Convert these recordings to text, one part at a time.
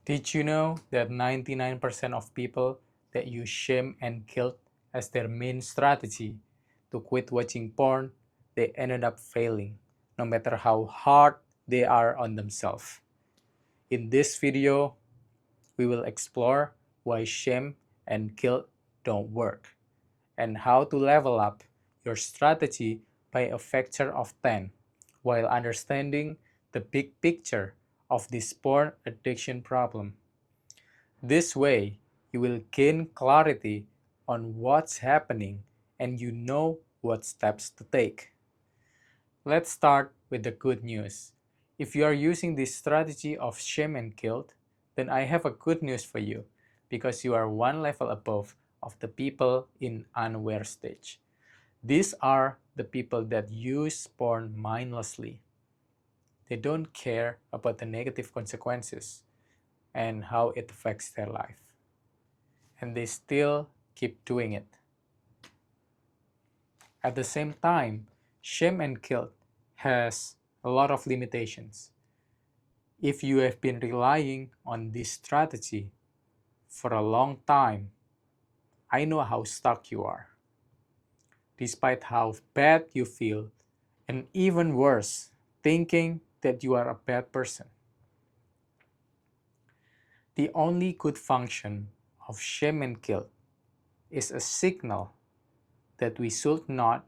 Did you know that 99% of people that use shame and guilt as their main strategy to quit watching porn, they ended up failing, no matter how hard they are on themselves? In this video, we will explore why shame and guilt don't work, and how to level up your strategy by a factor of 10 while understanding the big picture of this porn addiction problem. This way, you will gain clarity on what's happening and you know what steps to take. Let's start with the good news. If you are using this strategy of shame and guilt, then I have a good news for you because you are one level above of the people in unaware stage. These are the people that use porn mindlessly. They don't care about the negative consequences and how it affects their life. And they still keep doing it. At the same time, shame and guilt has a lot of limitations. If you have been relying on this strategy for a long time, I know how stuck you are. Despite how bad you feel, and even worse, thinking that you are a bad person. The only good function of shame and guilt is a signal that we should not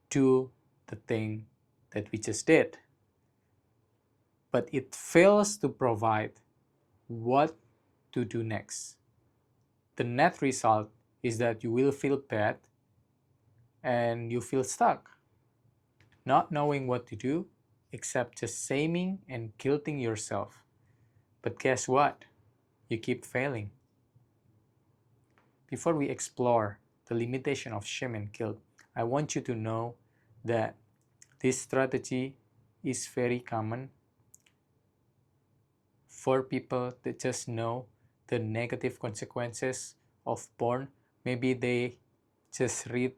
do the thing that we just did. But it fails to provide what to do next. The net result is that you will feel bad and you feel stuck, not knowing what to do except just shaming and guilting yourself. But guess what? You keep failing. Before we explore the limitation of shame and guilt, I want you to know that this strategy is very common for people that just know the negative consequences of porn. Maybe they just read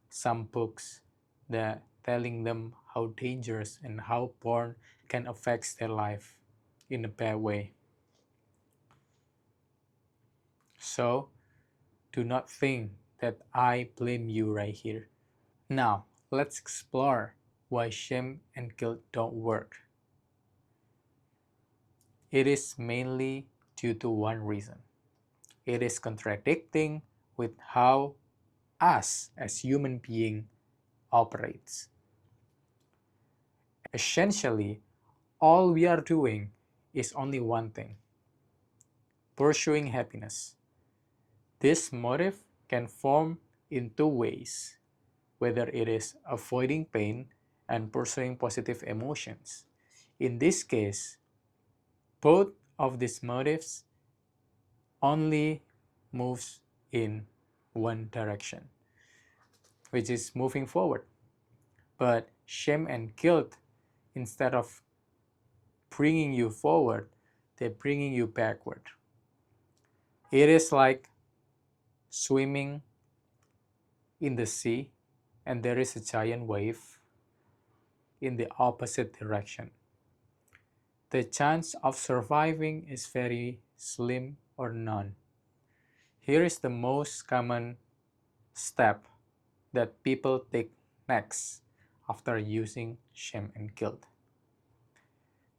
some books that telling them how dangerous and how porn can affect their life in a bad way. So do not think that I blame you right here. Now, let's explore why shame and guilt don't work. It is mainly due to one reason. It is contradicting with how us as human being operates. Essentially, all we are doing is only one thing: pursuing happiness. This motive can form in two ways, whether it is avoiding pain and pursuing positive emotions. In this case, both of these motives only moves in one direction, which is moving forward. But shame and guilt, instead of bringing you forward, they're bringing you backward. It is like swimming in the sea and there is a giant wave in the opposite direction. The chance of surviving is very slim or none. Here is the most common step that people take next after using shame and guilt.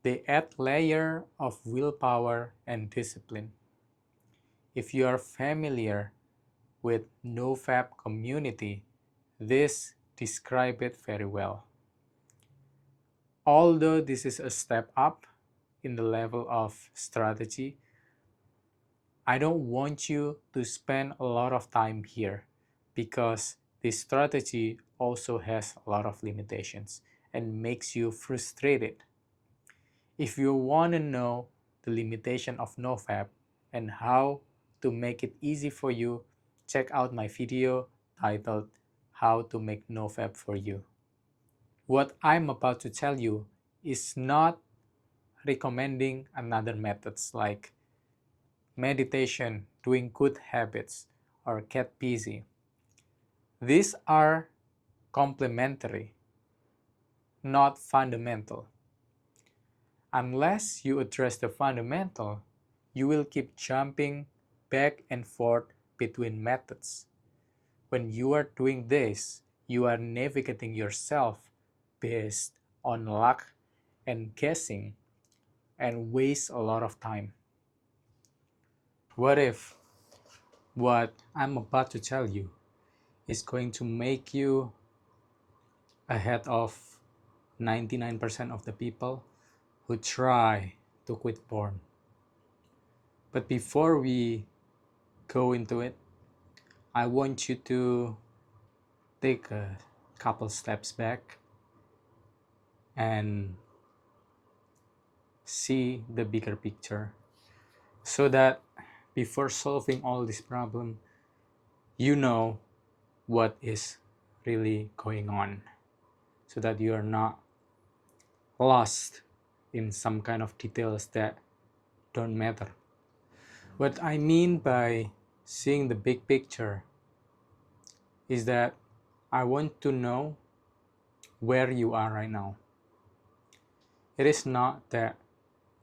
They add layer of willpower and discipline. If you are familiar with NoFap community, this describes it very well. Although this is a step up in the level of strategy, I don't want you to spend a lot of time here because this strategy also has a lot of limitations and makes you frustrated. If you want to know the limitation of NoFap and how to make it easy for you, check out my video titled How to Make NoFap for You. What I'm about to tell you is not recommending another methods like meditation, doing good habits, or get busy. These are complementary, not fundamental. Unless you address the fundamental, you will keep jumping back and forth between methods. When you are doing this, you are navigating yourself based on luck and guessing and waste a lot of time. What if what I'm about to tell you is going to make you ahead of 99% of the people who try to quit porn? But before we go into it, I want you to take a couple steps back and see the bigger picture so that before solving all this problem, you know what is really going on so that you are not lost in some kind of details that don't matter. What I mean by seeing the big picture is that I want to know where you are right now. It is not that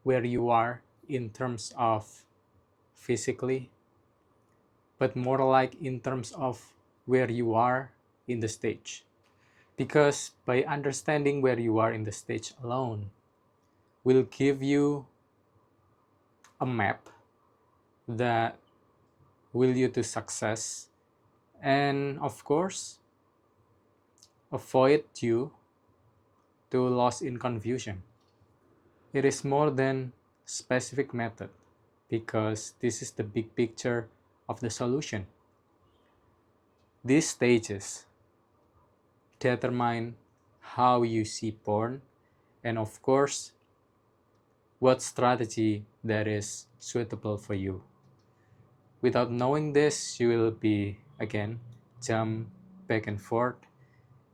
where you are in terms of physically, but more like in terms of where you are in the stage. Because by understanding where you are in the stage alone will give you a map that will lead you to success and of course avoid you to lost in confusion. It is more than specific method because this is the big picture of the solution. These stages determine how you see porn and of course what strategy that is suitable for you. Without knowing this, you will be again jump back and forth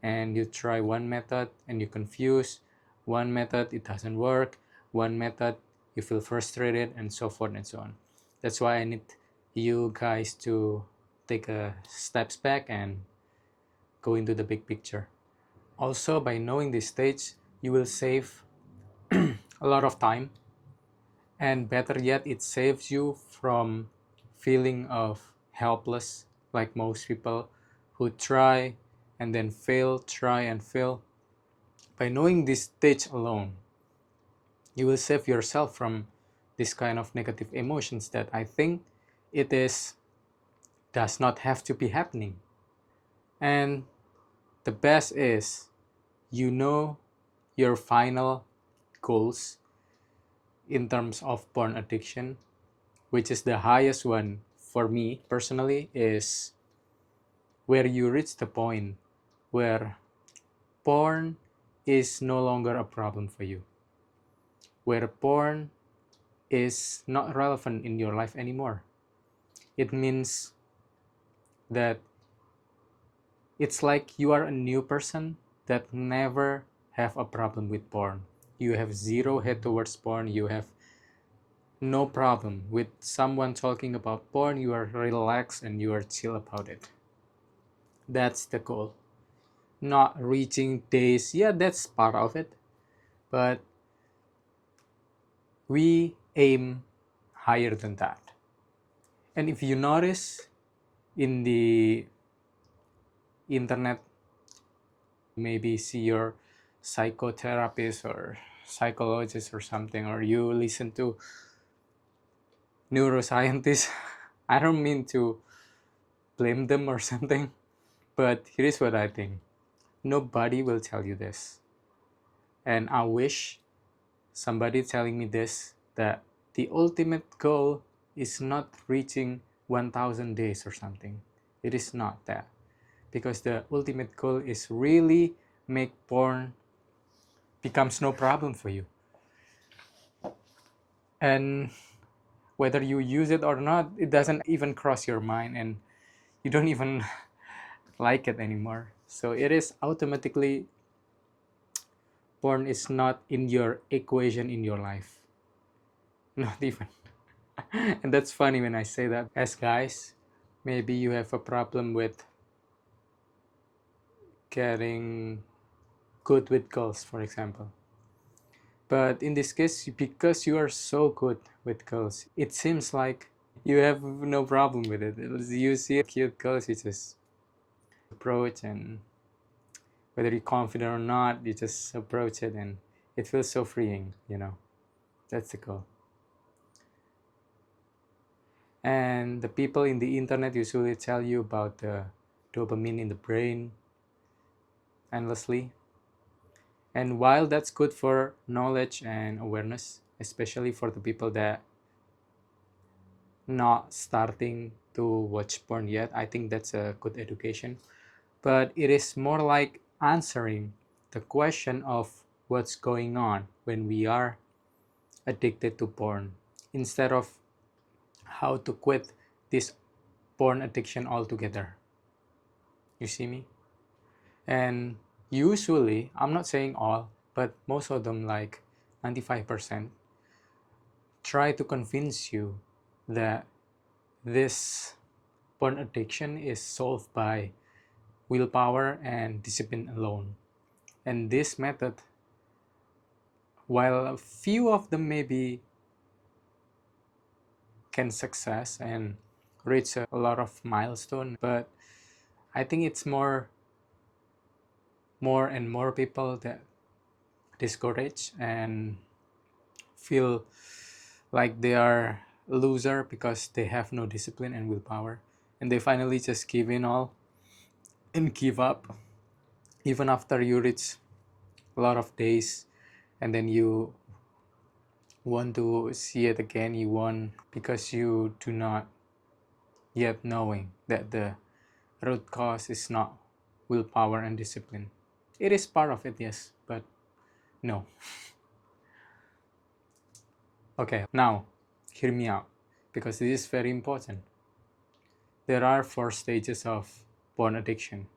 and you try one method and you confuse one method, it doesn't work, one method you feel frustrated and so forth and so on. That's why I need you guys to take a steps back and go into the big picture. Also, by knowing this stage, you will save a lot of time, and better yet, it saves you from feeling of helpless like most people who try and then fail, try and fail. By knowing this stage alone, you will save yourself from this kind of negative emotions that I think it is does not have to be happening. And the best is you know your final goals in terms of porn addiction, which is the highest one for me personally, is where you reach the point where porn is no longer a problem for you, where porn is not relevant in your life anymore. It means that it's like you are a new person that never have a problem with porn. You have zero hate towards porn. You have no problem with someone talking about porn. You are relaxed and you are chill about it. That's the goal. Not reaching days, yeah, that's part of it. But we aim higher than that. And if you notice in the internet, maybe see your psychotherapist or psychologist or something, or you listen to neuroscientists. I don't mean to blame them or something, but here's what I think. Nobody will tell you this. And I wish somebody telling me this, that the ultimate goal is not reaching 1000 days or something. It is not that. Because the ultimate goal is really make porn becomes no problem for you. And whether you use it or not, it doesn't even cross your mind and you don't even like it anymore. So it is automatically, porn is not in your equation in your life. Not even. And that's funny when I say that. As guys, maybe you have a problem with getting good with girls, for example. But in this case, because you are so good with girls, it seems like you have no problem with it. You see a cute girls, you just approach, and whether you're confident or not, you just approach it, and it feels so freeing, you know. That's the goal. And the people in the internet usually tell you about the dopamine in the brain endlessly. And while that's good for knowledge and awareness, especially for the people that not starting to watch porn yet, I think that's a good education. But it is more like answering the question of what's going on when we are addicted to porn, instead of how to quit this porn addiction altogether. You see me? And usually, I'm not saying all, but most of them, like 95%, try to convince you that this porn addiction is solved by willpower and discipline alone. And this method, while a few of them maybe can success and reach a lot of milestone, but I think it's more and more people that discourage and feel like they are a loser because they have no discipline and willpower, and they finally just give in all and give up even after you reach a lot of days, and then you want to see it again. You want, because you do not yet knowing that the root cause is not willpower and discipline. It is part of it, yes, but no. Okay, now hear me out, because this is very important. There are 4 stages of porn addiction.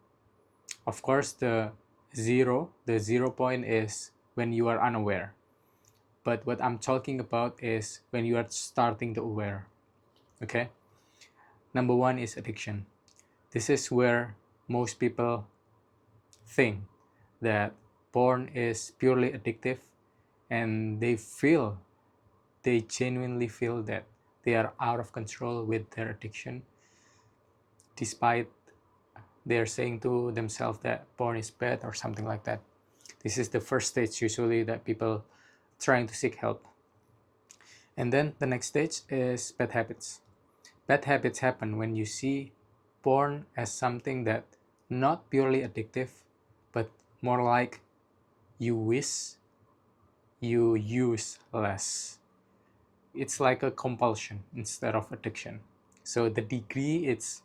Of course, the zero point is when you are unaware. But what I'm talking about is when you are starting to aware. Okay? Number 1 is addiction. This is where most people think that porn is purely addictive, and they genuinely feel that they are out of control with their addiction, despite they're saying to themselves that porn is bad or something like that. This is the first stage usually that people trying to seek help. And then the next stage is bad habits. Bad habits happen when you see porn as something that not purely addictive, but more like you wish you use less. It's like a compulsion instead of addiction. So the degree it's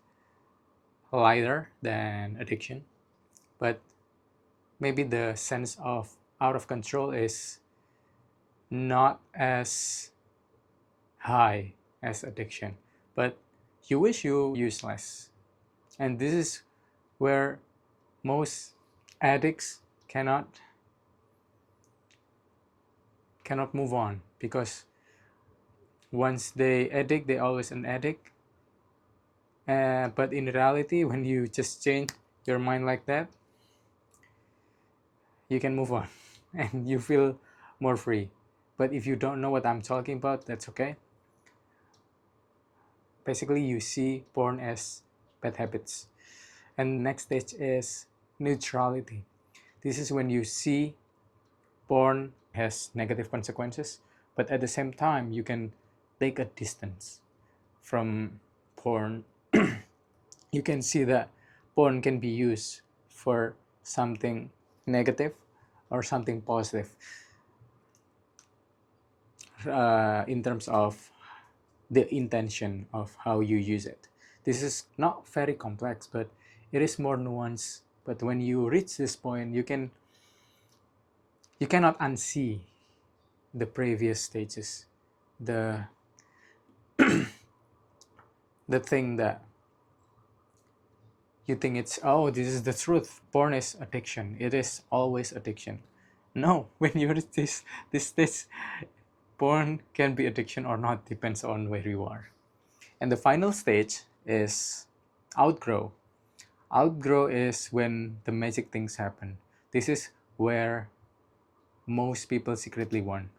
lighter than addiction, but maybe the sense of out of control is not as high as addiction, but you wish you use less. And this is where most addicts cannot move on, because once they addict, they always an addict. But in reality, when you just change your mind like that, you can move on and you feel more free. But if you don't know what I'm talking about, that's okay. Basically, you see porn as bad habits. And next stage is neutrality. This is when you see porn has negative consequences, but at the same time, you can take a distance from porn. You can see that porn can be used for something negative or something positive, in terms of the intention of how you use it. This is not very complex, but it is more nuanced. But when you reach this point, you cannot unsee the previous stages, the the thing that you think it's, oh, this is the truth. Porn is addiction. It is always addiction. No, when you reach this stage, porn can be addiction or not, depends on where you are. And the final stage is outgrow. Outgrow is when the magic things happen. This is where most people secretly want,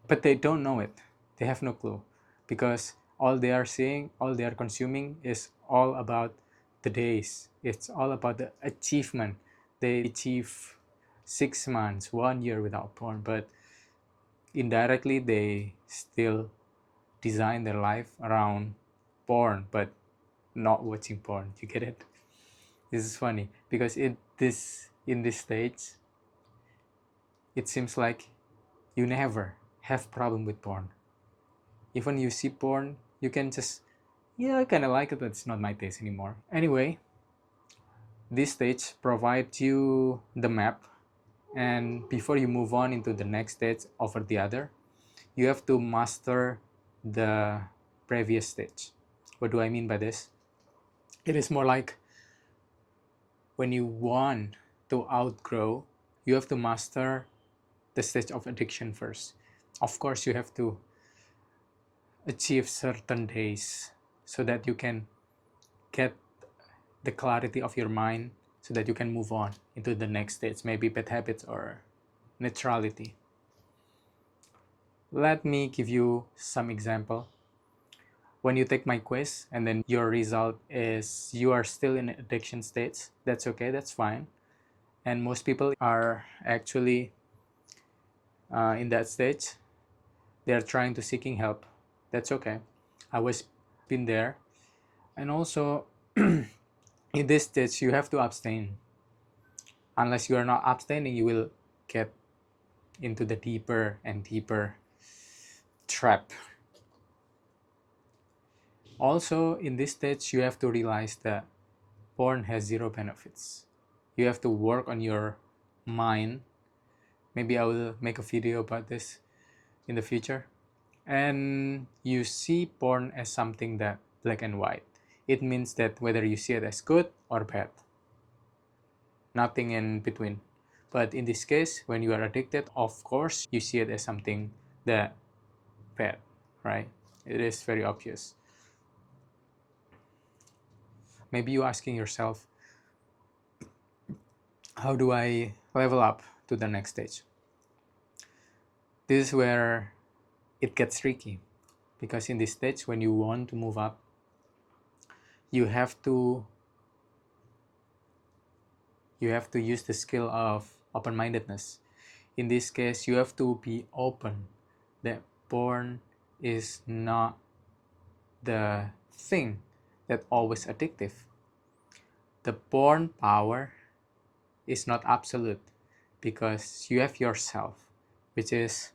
but they don't know it. They have no clue, because all they are seeing, all they are consuming is all about the days. It's all about the achievement. They achieve 6 months, 1 year without porn, but indirectly they still design their life around porn, but not watching porn. You get it? This is funny because in this stage, it seems like you never have problem with porn. Even you see porn, you can just, yeah, I kind of like it, but it's not my taste anymore. Anyway, this stage provides you the map, and before you move on into the next stage over the other, you have to master the previous stage. What do I mean by this? It is more like when you want to outgrow, you have to master the stage of addiction first. Of course, you have to achieve certain days so that you can get the clarity of your mind so that you can move on into the next stage, maybe bad habits or neutrality. Let me give you some example. When you take my quiz and then your result is you are still in addiction states, that's okay, that's fine. And most people are actually in that stage. They're trying to seeking help. That's okay. I was been there. And also in this stage you have to abstain. Unless you are not abstaining, you will get into the deeper and deeper trap. Also in this stage you have to realize that porn has zero benefits. You have to work on your mind. Maybe I will make a video about this in the future. And you see porn as something that black and white. It means that whether you see it as good or bad, nothing in between. But in this case, when you are addicted, of course you see it as something that bad, right? It is very obvious. Maybe you're asking yourself, how do I level up to the next stage? This is where it gets tricky, because in this stage, when you want to move up, you have to use the skill of open-mindedness. In this case, you have to be open that porn is not the thing that always addictive. The porn power is not absolute, because you have yourself, which is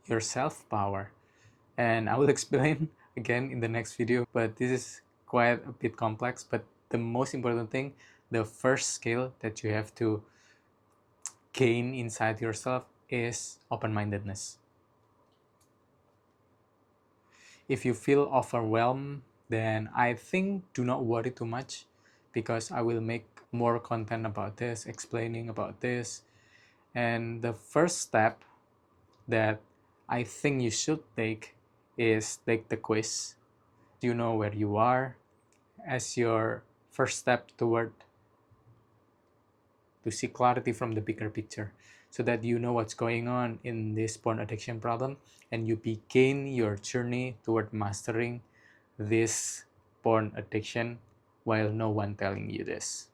your self-power. And I will explain again in the next video, but this is quite a bit complex. But the most important thing, the first skill that you have to gain inside yourself is open-mindedness. If you feel overwhelmed, then I think do not worry too much, because I will make more content about this, explaining about this. And the first step that I think you should take is take the quiz. You know where you are as your first step toward to seek clarity from the bigger picture, so that you know what's going on in this porn addiction problem, and you begin your journey toward mastering this porn addiction while no one telling you this.